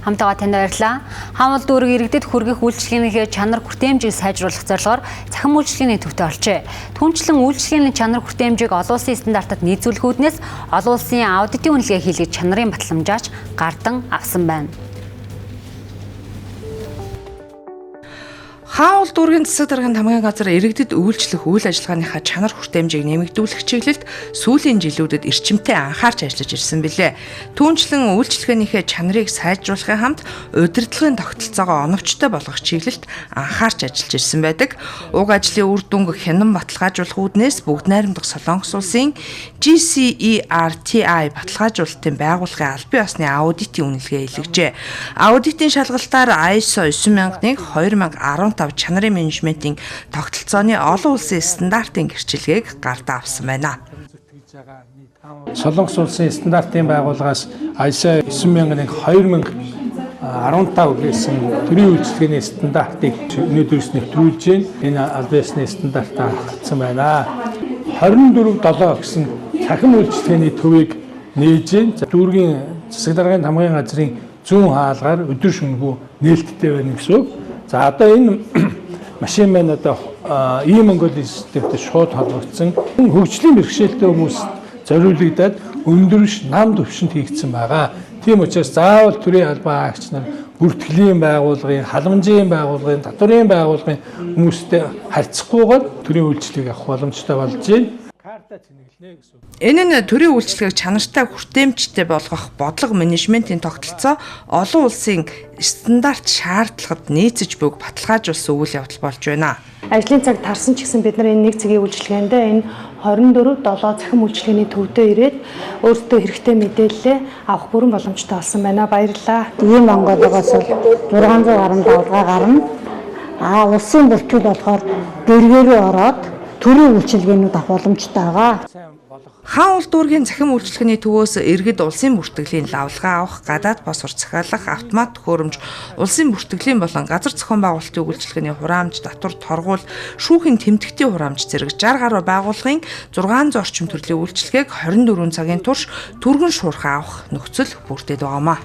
Хамтдаа танд баярлалаа. Хаамл дүүрэг иргэдэд хүргэх үйлчлэгийнхээ чанар хүртээмжийг сайжруулах зорилгоор цахим үйлчлэгээний төвтэй олжээ. Түүнчлэн үйлчлэгээний чанар хүртээмжийг олон улсын стандартад нийцүүлэх үүднээс олон улсын аудитын үнэлгээ хийлгэж чанарын батламжаач гардан авсан байна. Хаул дүүргийн засаг даргын хамгийн газар иргэдэд үйлчлэх үйл ажиллагааныхаа чанар хүртээмжийг нэмэгдүүлэх чиглэлд сүүлийн жилүүдэд эрчимтэй анхаарч ажиллаж ирсэн билээ. Түүнчлэн үйлчлэгээнийхээ чанарыг сайжруулахын хамт удирдлагын тогтолцоогоо оновчтой болгох чиглэлд анхаарч ажиллаж ирсэн байдаг. Уг ажлын үр дүнг хянан баталгаажуулах үүднээс бүгд найрамдах Солонгос улсын GCERTI баталгаажуулалтын байгууллагын албан ёсны аудитын үнэлгээ илгэжээ. Аудитын шалгалтаар ISO 9001/2015 чанарын менежментийн тогтолцооны олон улсын стандартын гэрчилгээг гардаа авсан байна. Солонгос улсын стандартын байгууллагаас ISO 9001/2015 гэсэн төрийн үйлчлэгээний стандартыг өнөөдрөөс нэвтрүүлж энэ албан ёсны стандартаа хангалтсан байна. 24/7 гэсэн цахим үйлчлэгээний төвийг нээж дүүргийн засаг даргын хамгийн газрын зүүн хаалгаар өдөр шөнөгүй нээлттэй байна гэсэн үг. За одоо энэ машин маань одоо e-Mongolia системтэй шууд холбогдсон. Хөгжлийн бэрхшээлтэй хүмүүс зориулагдаад өндөр нам төвшөнд хийгдсэн байгаа. Тийм учраас заавал төрийн албан хаагч нар бүртгэлийн байгууллагын, халамжийн байгууллагын, татварын байгууллагын хүмүүстэй харьцахгүйгээр төрийн үйлчлэгийг авах боломжтой болж байна. Энэ нь төрийн үйлчлэгийг чанартай хүртээмжтэй болгох бодлого менежментийн тогтолцоо олон улсын стандарт шаардлагад нийцэж буг баталгаажуулсан үйл явдал болж байна. Ажлын цаг тарсан ч гэсэн бид нар энэ нэг цагийн үйлчлэгээндээ энэ 24/7 цахим үйлчлэгээний төвдөө ирээд өөртөө хэрэгтэй мэдээлэл авах бүрэн боломжтой болсон байна. Баярлалаа. e-Mongolia-гоос бол 600 гаруй давлгаа гарна. Улсын бүртгэл болохоор дэргээрөө ороод төрийн үйлчилгээнүүд авах боломжтой байгаа. Хаул дүүргийн цахим үйлчлэгээний төвөөс иргэд улсын бүртгэлийн лавлгаа авах, гадаад босор захиалах, автомат төхөөрөмж, улсын бүртгэлийн болон газар зохион байгуулалтын үйлчлэгээний хураамж, татвар торгуул, шүүхийн тэмдэгтийн хураамж зэрэг 60 гаруй байгууллагын 600 орчим төрлийн үйлчлэгээг 24 цагийн турш түргэн шуурхай авах нөхцөл бүрдээд байгаамаа.